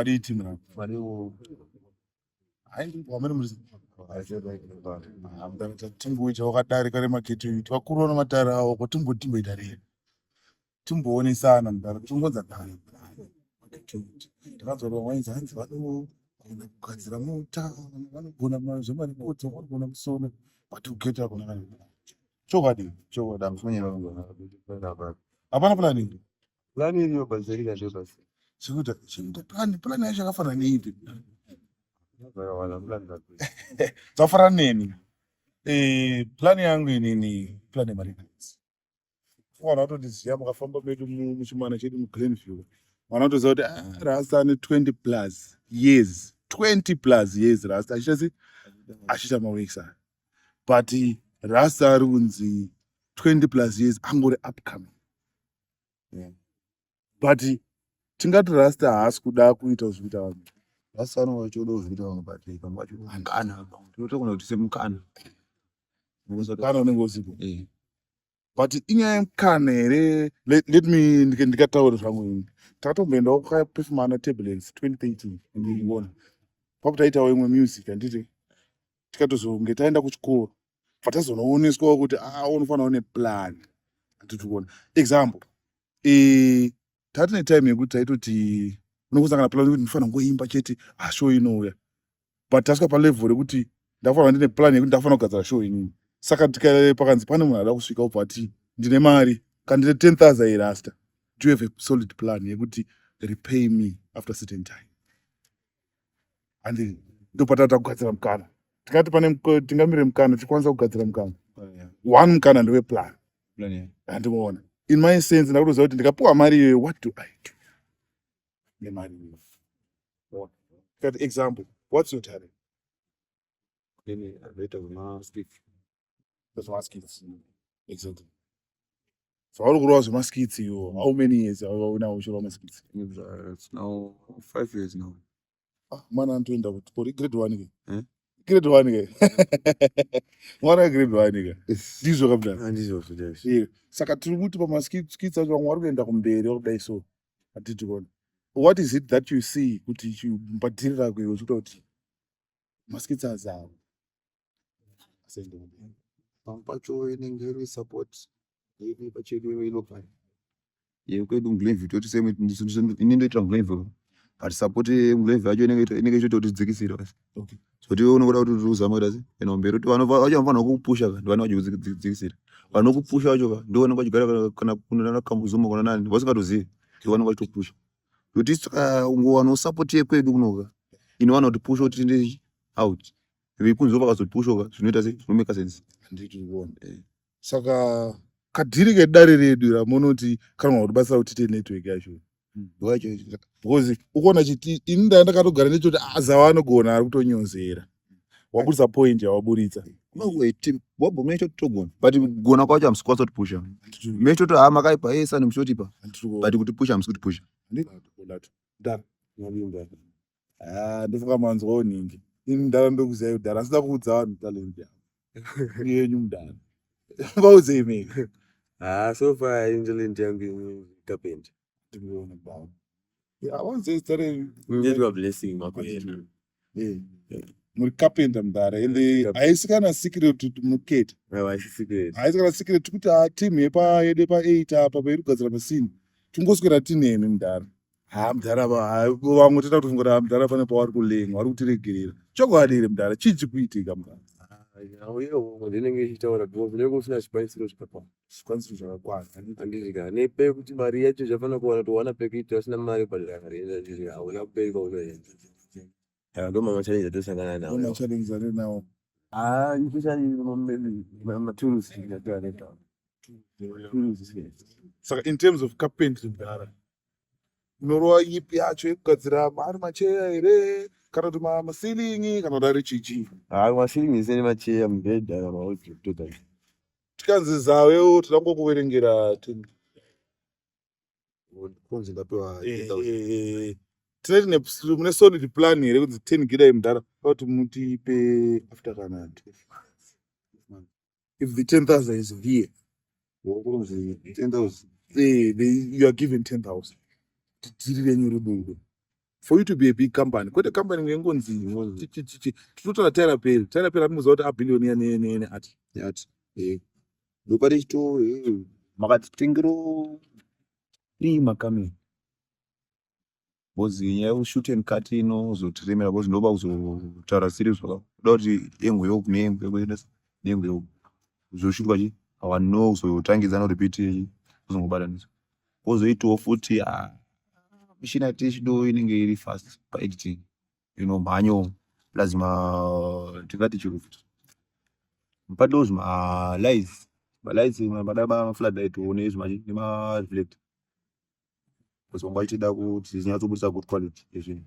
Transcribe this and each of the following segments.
maditi mna Mariwo. haindi kwamene muri timboita wakadarika remaketi twakurona matara awo ko timboita rei timboonesana mudara tingonza dai takazorwa wainzi hanzi vanogona kugadzira mota vanogona zvemaripoti vanogona kusona vatigeta kunaa chokwadi hapana plani Plani iliyo bazilika ndio basi. chikuita plani yacho yakafanana neipi Wala plani za dzafanana neni plani yangu inini plani yemarinanisi mwana watodiziva makafamba medu muchimwana chedu muglenview mwana watoziva kuti rasta ane 20 plus years 20 plus years rasta achiita mawekisa but rasta ari kunzi 20 plus years angori upcoming but tingati rasta haasi kuda kuita zvikuita vanhu rasta anochoda kuzviita vanhu but pamwe pacho mukana tinotogona kuti semukana kana unenge usipo but inyaya yemukana here let me ndikataura zvangu ini takatomboendawo kwapefumana tablets 2013 ndiona pakutaitawo imwe music handiti tikatozonge taenda kuchikoro patazonooneswawo kuti unofanira une plan handitikuona example tati netime yekuti taitoti unokusangana plan yekuti ndifanira ngoimba chete show inouya but tasvika palevel rekuti ndafanira ndine plan yekuti ndafanira kugadzira show inini saka pakanzi pane munhu ada kusvika ubva ati ndine mari kandine 10,000 yerasta do you have a solid plan yekuti repay me after certain time handi ndopatata kugadzira mukana tikati pane tingamire mukana tikwanisa kugadzira mukana one mukana ndeweplan handimuona in my sense ndakutoziva kuti ndikapiwa mari iyoyo what do I do nemari iyoyo tikati example what's your talent anoita zvemaskits zvemaskits exactly zvauri kurova zvemaskits iwo how many years aunawo uchirova maskits it's now 5 years now mwana anotoenda kuti uri grade 1 ke grade 1 ke mwana grade 1 ke ndizvo kabudana handizvo saka tiri kuti pamaskits acho vamwe vari kuenda kumberi wakudai so hatiti kona what is it that you see kuti chimbadhiri rako iwe uchikuta kuti maskits azavo pamwe pacho inenge iri support yedu pachedu ilokal yekwedu muglenview toti ini ndoitira muglenview but support yemuglenview yacho inenge ichoita kuti tidzikisire basi zoti unokuda kuti uzama kuita enda kumberi kuti vacho vanofanira kukupusha ndivane vachikudzikisira vanokupusha vacho ndo vanenge vachigara kana kunana kambuzuma kana nani vasingatozivi ndo vanenge vachitopusha kuti ungowanawo support yekwedu kunoka ini vana kutipusha kuti tiende out kunze vakazotipushoka zvinoita sei zvinomeka sense handikuona saka kadhiri kedare redu ramunoti kana kuti basa kuti tiite network yacho because ukuona chiti ini ndakatogara nechoti zava anogona ari kutonyonzera wabudisa point yawaburitsa wabva mune chotogona but kugona kwacho hamusi kwanisa kutipusha mune choti makaipa esa nemuchotipa but kutipusha hamusi kutipusha ndofunga manzwawo ningi ini mudhara ndokuziyai kudhara asina kuudza vanhu talenti yavo yenyu mudhara vaudze mega so far intalenti yangu carpenter ndikuona baba avanzei zita ngetwa blessing makwenu muri carpenter mudhara ende haisi kana secret kuti munoketa haisi kana secret kuti team yedu pa8 apa pairi kugadzira masini tingoswera tinemi mudhara mudhara vamwe toda kuti ngora mudhara pane pavari kulenga vari kutiregerera chokwadi mudhara chii chikuitika mudhara ndinenge ichitaura vinenge usina zvikwanisiro zvakakwana zvikwanisiro zvakakwana handizvika nepekuti mari yacho zvafanira kuwana towana pekuita usina mari padara hauna kuperi kwaunoenda ndo mamachallenji atosangana nawo saka in terms of carpentry mudhara unorova ipi yacho yekugadzira ari macheya here kana kuti masilingi kana kuti ari chichi masilingi sene macheya mubhedha namaotoda tikanzi zawewo tidangokuverengera kunzi ndapiwa tineti mune solid plan here kunzi 10 gidai mudhara kuti mutipe after kana if the 10,000 is here kunzi 10,000 you are given 10,000 tiri renyu ribudo for you to be a big company kwete company ngengonzi titotora Tyler Perry anomuziva kuti abillionaire neati ndopati chito makatitengero 3 makameni bozi nyaya yekushoot and cut inozotiremera bozi ndoba kuzotaura series kuda kuti engwe yoku neengwe yoku kuzoshutwa chi awano kuzotangidzana repeat kuzongobatanisa kozoitawo futi mishina yati chido inenge iri fast paediting mhanyo lazima tingati chiro futi mpado lights mada mafloodlight one nemareflector kusonga ichida kuti zinyatsobudisa good quality yezvinhu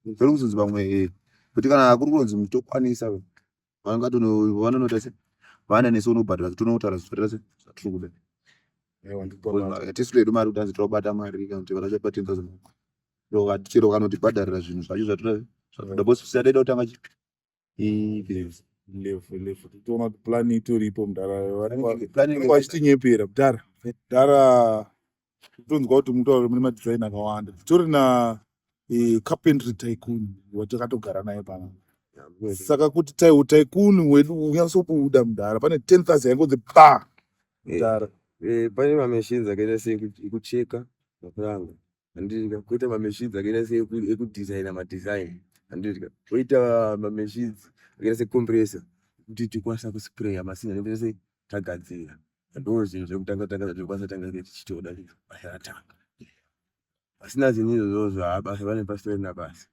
zviri kuzonzi pamwe kuti kana kuri kunzi mutokwanisa vanonota se vana nesu unobhadhira tonotaura zvatiri kuda tisitoedu mari kuti anzi tobata mari kana kuti vanachapa 10,000 chero kanotibhadharira zvinhu zvacho zvatoda bosi siyadaida kutanga business toona kuti plani itoripo mudhara vachitinyepera mudhara tonzwa kuti mutaura mune madizaini akawanda titori na carpentry tycoon watakatogara naye pana saka kuti tycoon wedu unyatsobuda mudhara pane 10,000 yangodzi pa mudhara pane mamachines akaita seekucheka mapuranga handidika koita mamachines akaita seekudesigna madesign handidika koita mamachines akaita secompressor kuti tikwanisa kuspraya masina nekuita se tagadzira ndo zvinhu zvekutanga zvinokwanisa tanga tichitoda basa ratanga pasina zvinhu izvozvo basa pane pastori nabasa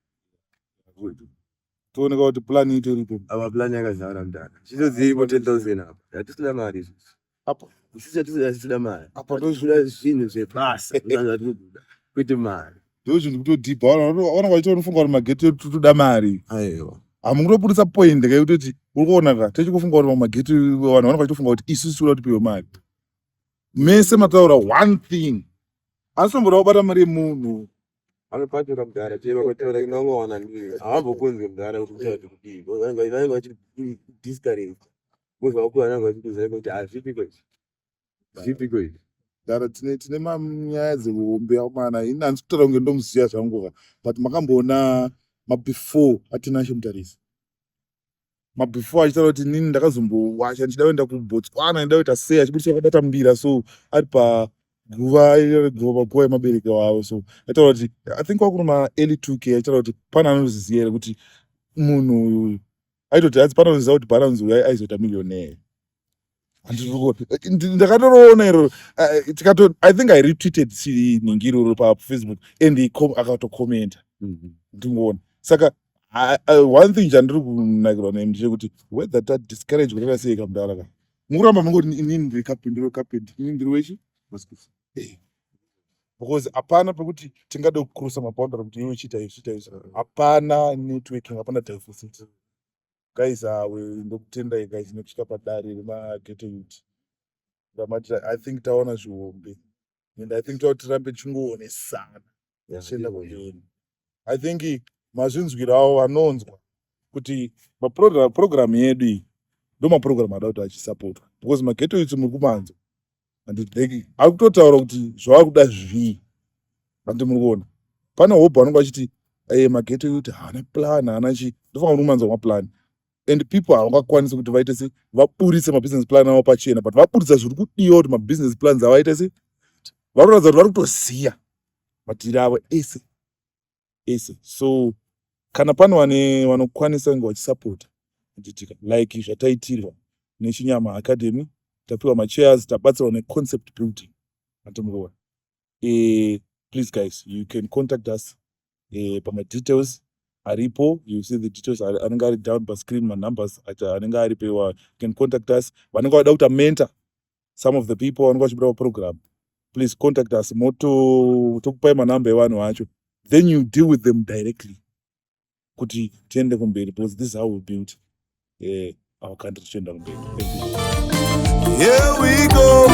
tooneka kuti plani itoripo apa plani yakazara mudhara chitodziripo 10,000 apa hatisina mari izvozvo apa tisida mari apa toda zvinhu zvebasa kwete mari ndo zvinhu kutodhibha ona vachita unofunga kuti mageti toda mari aiwa hamungotopurisa point kayekutoti uri kuona ka tichikufunga kuti mageti vanhu vanenge vachitofunga kuti isusu toda kutipiwe mari mese mataura one thing asitomboda kubata mari yemunhu anopatura mudhara cheva kwataura inongowana ndii haambokunzwe mudhara kuti uchati kudii vanenge vachidiscourage kuzva uku vanenge vachikuziva kuti hazvipiko izvi zvipiko izvi dara tine manyaya dzehombe mana ini handisi kutaura kunge ndomuziva zvangu but makamboona mabefore atinashe mutarisi mabefore achitaura kuti nini ndakazombowacha ndichida kuenda kubotswana ndida kuita sei achibudisa akadatambira so ari paguva paguva yemabereki wavo so achitaura kuti I think wakuri ma-early 2K achitaura kuti pana anoziziva here kuti munhu uyu aitoti hadzi pana anoziva kuti balance uyu aizoita millionaire ndakatoroona iro I think I retweeted nhingi iroro pafacebook and akatokomenta ndingoona saka one thing chandiri kunakirwa naye ndechekuti whether tadiscourage kutaita sei kamudhara ka mukuramba mangoti inini ndiri kapendi inini ndiri wechi because hapana pekuti tingade kukurusa maboundary kuti iwe chita izvi hapana networking hapana diversity guys ndokutendai guys nekusvika padare remageto youth ramatira I think taona zvihombe and I think takuti tirambe tichingoonesana tichienda kumberi I think mazvinzwirawo vanonzwa kuti maprogram yedu iyi ndo maprogram ada kuti achisapotwa because mageto youth muri kumanzwa handideki ari kutotaura kuti zvava kuda zvii handi muri kuona pane hope vanonge vachiti mageto youth haana plan haana chi ndofanira kuti kumanzwa maplan and people havangakwanisi kuti vaite se vaburitse mabusiness plan avo pachena but vaburitsa zviri kudiwa kuti mabusiness plans avaite se varoratidza kuti vari kutoziya matiri avo ese so kana pane vanokwanisa kunge vachisapota nditika like zvataitirwa nechinyama academy tapiwa machairs tabatsirwa neconcept building atomurova please guys you can contact us pamadetails aripo you see the details anenge ari down pascreen manumbers anenge aripewa you can contact us vanenge vada kuita mentor some of the people vanenge vachibira paprogram please contact us tokupai manamba evanhu vacho then you deal with them directly kuti tiende kumberi because this is how we build our country tichienda kumberi. Thank you. Here we go.